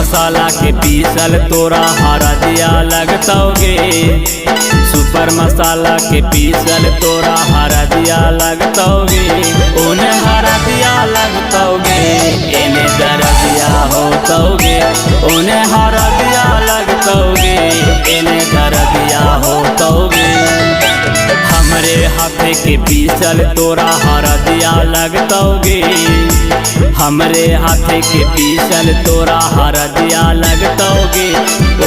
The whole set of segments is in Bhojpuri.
मसाला के पीसल तोरा हरा दिया लगतोगे। सुपर मसाला के पीसल तोरा हरा दिया लगतोगे। उन्हें हरा दिया लगतोगे इन्हें दर्दिया होतोगे। उन्हें हरा दिया लगतोगे इन्हें दर्दिया होतोगे। हमरे हाथे के पीसल तोरा हरा दिया लगतोगे। हमरे हाथे के पीसल तोरा हरा दिया लगतोगे।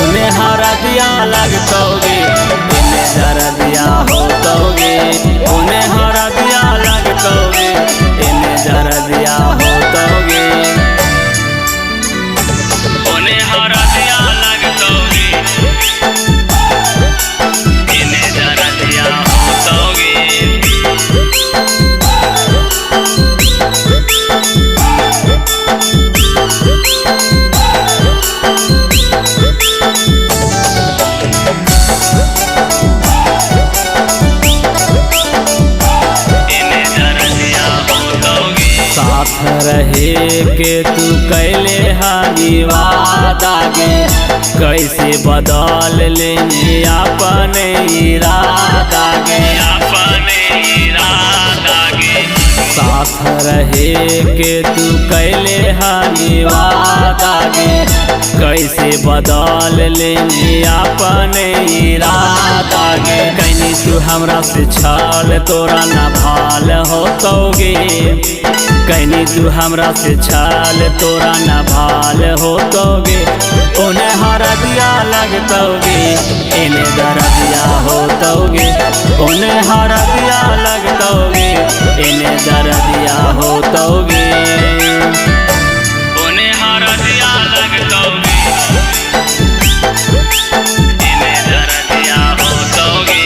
उन्हें हरा दिया लगतोगे इन्हें दर्दिया होतोगे। उन्हें हरा दिया लगतोगे इन्हें दर्दिया होतोगे। उन्हें हरा दिया लगतोगे इन्हें दर्दिया होतोगे। साथ रहे के तू कैले हानि वादा गे। कैसे बदल लेने अपने इरादा गे। अपने इरादा गे। साथ रहे के तू कैले हानि वादा गे। कैसे बदल लेने अपने इरादा गे। कैनी तू हमरा से छल तोरा न भाल होतोगे। कैनी तू हमरा से छल तोरा न भाल होतोगे। उन्हें हरा दिया लगतोगे इन्हें दर्दिया होतोगे। उन्हें हरा दिया लगतोगे इन्हें दर्दिया होतोगे। उन्हें हरा दिया लगतोगे इन्हें दर्दिया होतोगे।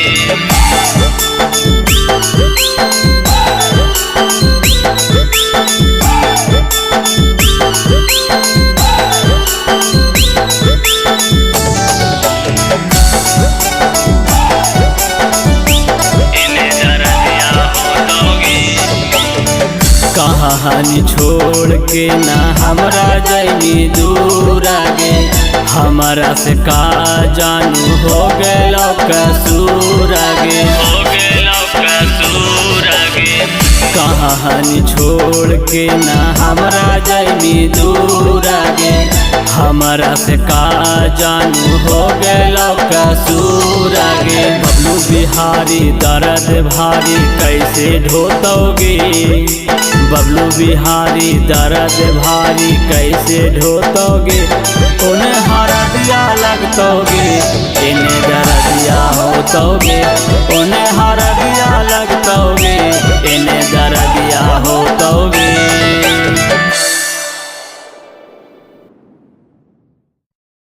कहानी छोड़ के ना हमरा जैनी दूर गे। हमारा से का जानू हो गलो कसूर गे। हो गलो कसूर गे। कहानी छोड़ के ना हमरा जैनी दूर गे। हमारा से का जानू हो गलो कसूर गे। बबलू बिहारी दर्द भारी कैसे ढोतोगे। बबलू बिहारी दर्द भारी कैसे ढोतोगे। उन्हें हरा दिया लगतोगे इन्हें दर्दिया होतोगे।